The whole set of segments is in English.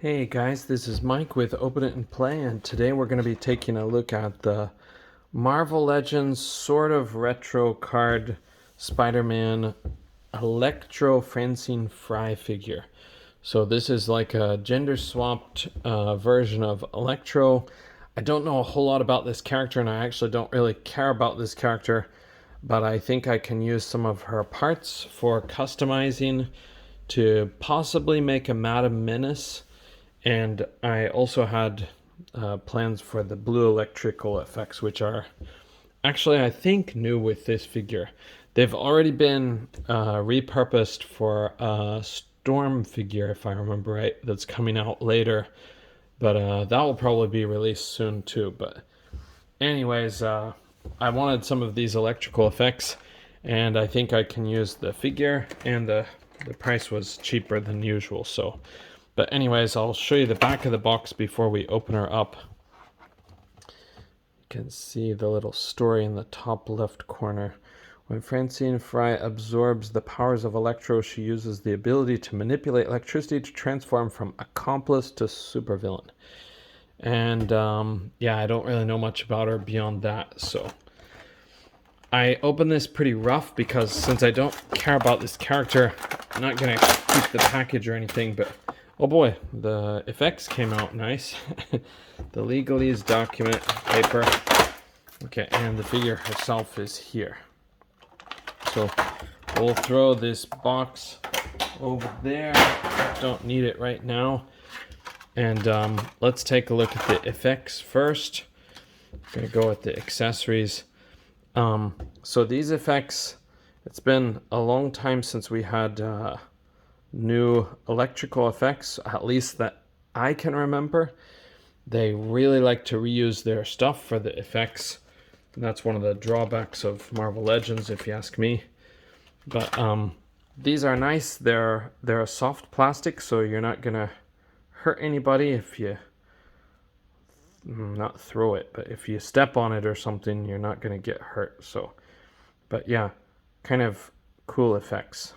Hey guys, this is Mike with Open It and Play, and today we're going to be taking a look at the Marvel Legends sort of retro card Spider-Man Electro Francine Frye figure. So this is like a gender swapped version of Electro. I don't know a whole lot about this character, and I actually don't really care about this character, but I think I can use some of her parts for customizing to possibly make a Madam Menace. And I also had plans for the blue electrical effects, which are actually, I think, new with this figure. They've already been repurposed for a Storm figure, if I remember right, that's coming out later. But that will probably be released soon too. But anyways, I wanted some of these electrical effects, and I think I can use the figure, and the price was cheaper than usual. But anyways, I'll show you the back of the box before we open her up. You can see the little story in the top left corner. When Francine Frye absorbs the powers of Electro, she uses the ability to manipulate electricity to transform from accomplice to supervillain. And yeah, I don't really know much about her beyond that, so I opened this pretty rough because since I don't care about this character, I'm not going to keep the package or anything, but oh boy, the effects came out nice. The legalese document paper. Okay, and the figure herself is here. So we'll throw this box over there. Don't need it right now. And let's take a look at the effects first. I'm going to go with the accessories. So these effects, it's been a long time since we had new electrical effects, at least that I can remember. They really like to reuse their stuff for the effects. And that's one of the drawbacks of Marvel Legends, if you ask me. But these are nice. They're a soft plastic, so you're not gonna hurt anybody if you not throw it, but if you step on it or something, you're not gonna get hurt. So, but yeah, kind of cool effects.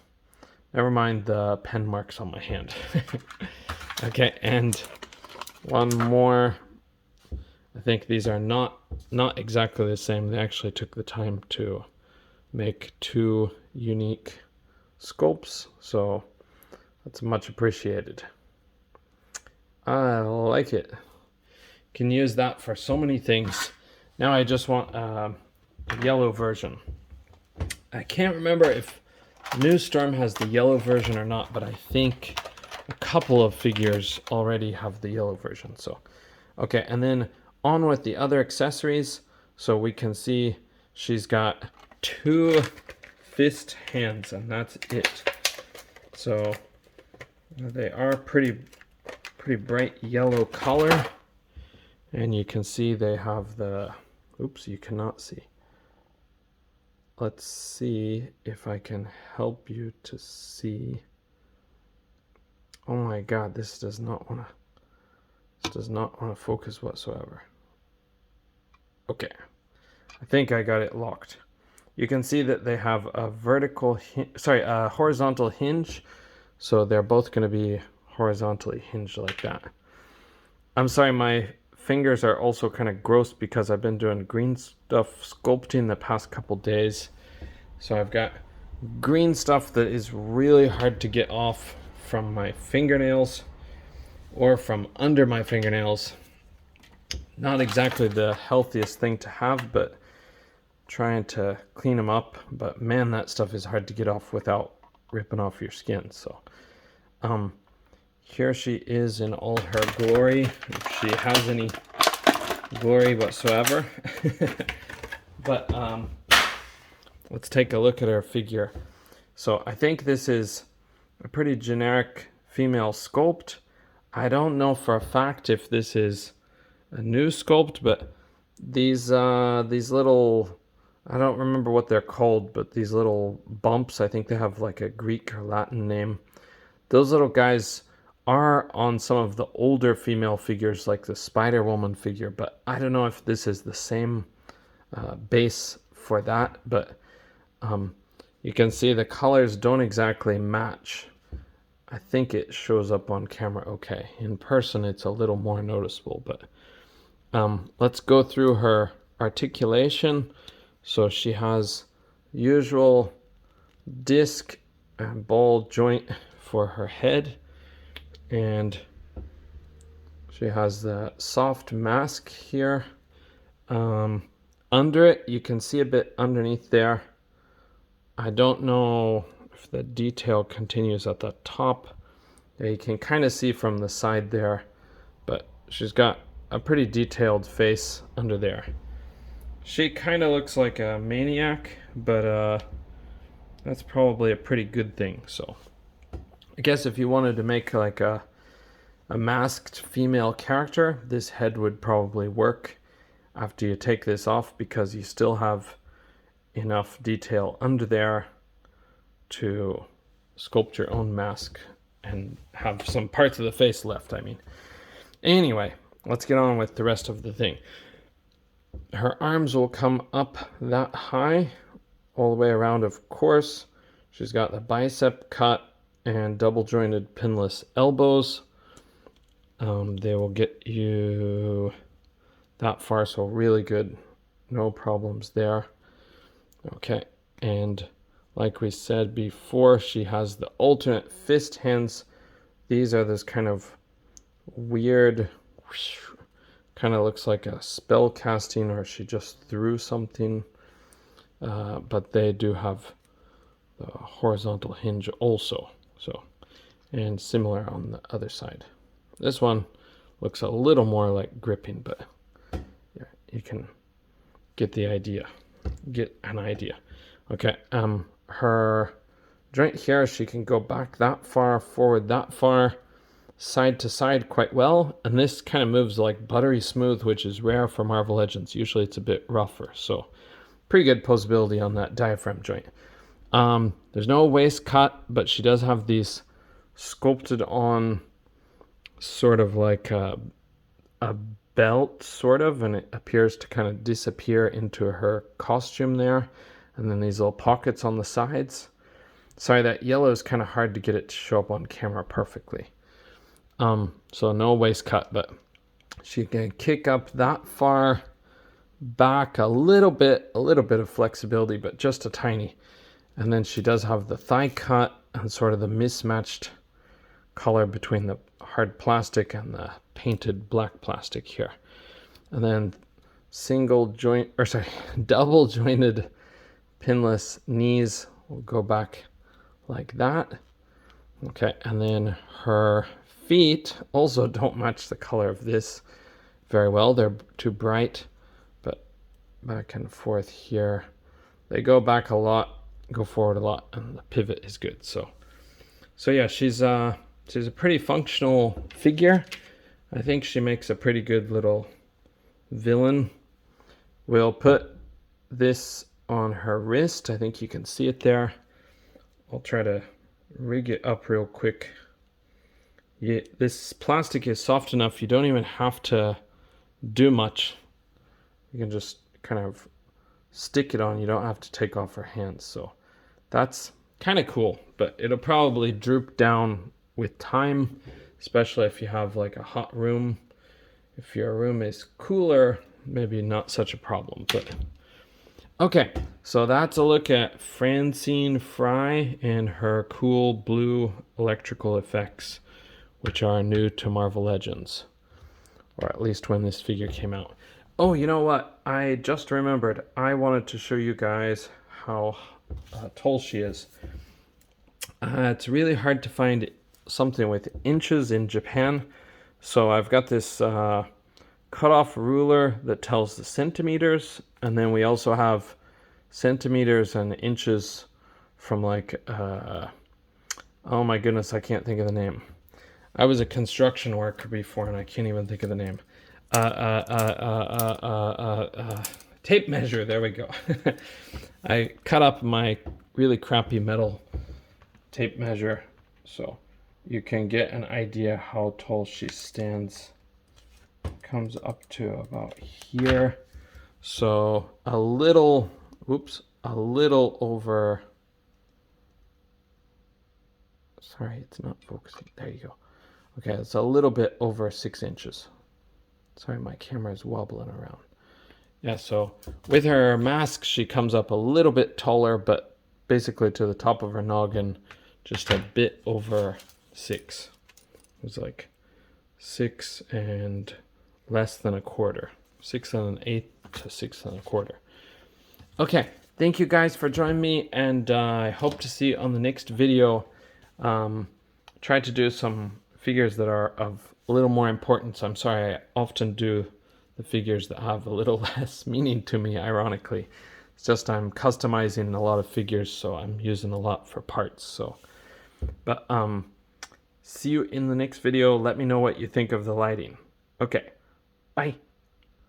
Never mind the pen marks on my hand. Okay, and one more. I think these are not exactly the same. They actually took the time to make two unique sculpts, so that's much appreciated. I like it. Can use that for so many things. Now I just want a yellow version. I can't remember if New Storm has the yellow version or not, but I think a couple of figures already have the yellow version. So, okay, and then on with the other accessories. So we can see she's got two fist hands, and that's it. So they are pretty bright yellow color, and you can see they have the, oops, you cannot see. Let's see if I can help you to see. Oh my god, this does not want to focus whatsoever. Okay, I think I got it locked. You can see that they have a a horizontal hinge, so they're both going to be horizontally hinged like that. I'm sorry, my fingers are also kind of gross because I've been doing green stuff sculpting the past couple days. So I've got green stuff that is really hard to get off from my fingernails or from under my fingernails. Not exactly the healthiest thing to have, but trying to clean them up. But man, that stuff is hard to get off without ripping off your skin. So here she is in all her glory, if she has any glory whatsoever. But let's take a look at her figure. So I think this is a pretty generic female sculpt. I don't know for a fact if this is a new sculpt, but these little, I don't remember what they're called, but these little bumps, I think they have like a Greek or Latin name. Those little guys are on some of the older female figures like the Spider-Woman figure, but I don't know if this is the same base for that. But you can see the colors don't exactly match. I think it shows up on camera okay. In person, it's a little more noticeable, but let's go through her articulation. So she has usual disc and ball joint for her head, and she has the soft mask here. Under it, you can see a bit underneath there. I don't know if the detail continues at the top. Yeah, you can kind of see from the side there, but she's got a pretty detailed face under there. She kind of looks like a maniac, but that's probably a pretty good thing. So I guess if you wanted to make like a masked female character, this head would probably work after you take this off, because you still have enough detail under there to sculpt your own mask and have some parts of the face left, I mean. Anyway, let's get on with the rest of the thing. Her arms will come up that high all the way around, of course. She's got the bicep cut and double jointed pinless elbows. They will get you that far, so really good. No problems there. Okay, and like we said before, she has the alternate fist hands. These are this kind of weird, kind of looks like a spell casting, or she just threw something. But they do have the horizontal hinge also. So, and similar on the other side. This one looks a little more like gripping, but yeah, you can get the idea. Get an idea. Okay, her joint here, she can go back that far, forward that far, side to side quite well, and this kind of moves like buttery smooth, which is rare for Marvel Legends. Usually it's a bit rougher, so pretty good posability on that diaphragm joint. There's no waist cut, but she does have these sculpted on sort of like a belt, sort of, and it appears to kind of disappear into her costume there. And then these little pockets on the sides. Sorry, that yellow is kind of hard to get it to show up on camera perfectly. So no waist cut, but she can kick up that far back a little bit of flexibility, but just a tiny. And then she does have the thigh cut and sort of the mismatched color between the hard plastic and the painted black plastic here. And then double jointed pinless knees will go back like that. Okay, and then her feet also don't match the color of this very well. They're too bright, but back and forth here. They go back a lot, go forward a lot, and the pivot is good. So yeah, she's a pretty functional figure. I think she makes a pretty good little villain. We'll put this on her wrist. I think you can see it there. I'll try to rig it up real quick. Yeah, this plastic is soft enough, you don't even have to do much. You can just kind of stick it on. You don't have to take off her hands. So that's kind of cool, but it'll probably droop down with time, especially if you have like a hot room. If your room is cooler, maybe not such a problem. But okay, so that's a look at Francine Frye and her cool blue electrical effects, which are new to Marvel Legends, or at least when this figure came out. Oh, you know what? I just remembered. I wanted to show you guys how tall she is. It's really hard to find something with inches in Japan. So I've got this cutoff ruler that tells the centimeters, and then we also have centimeters and inches from like, oh my goodness, I can't think of the name. I was a construction worker before and I can't even think of the name. Tape measure, there we go. I cut up my really crappy metal tape measure so you can get an idea how tall she stands. Comes up to about here. So a little over Sorry, it's not focusing. There you go. Okay, it's a little bit over 6 inches. Sorry, my camera is wobbling around. Yeah, so with her mask, she comes up a little bit taller, but basically to the top of her noggin, just a bit over 6. It was like 6 and less than a quarter. 6 and an eighth to 6 and a quarter. Okay, thank you guys for joining me, and I hope to see you on the next video. Try to do some figures that are of a little more importance. I'm sorry, I often do the figures that have a little less meaning to me, ironically. It's just I'm customizing a lot of figures, so I'm using a lot for parts. So, but see you in the next video. Let me know what you think of the lighting. Okay, bye.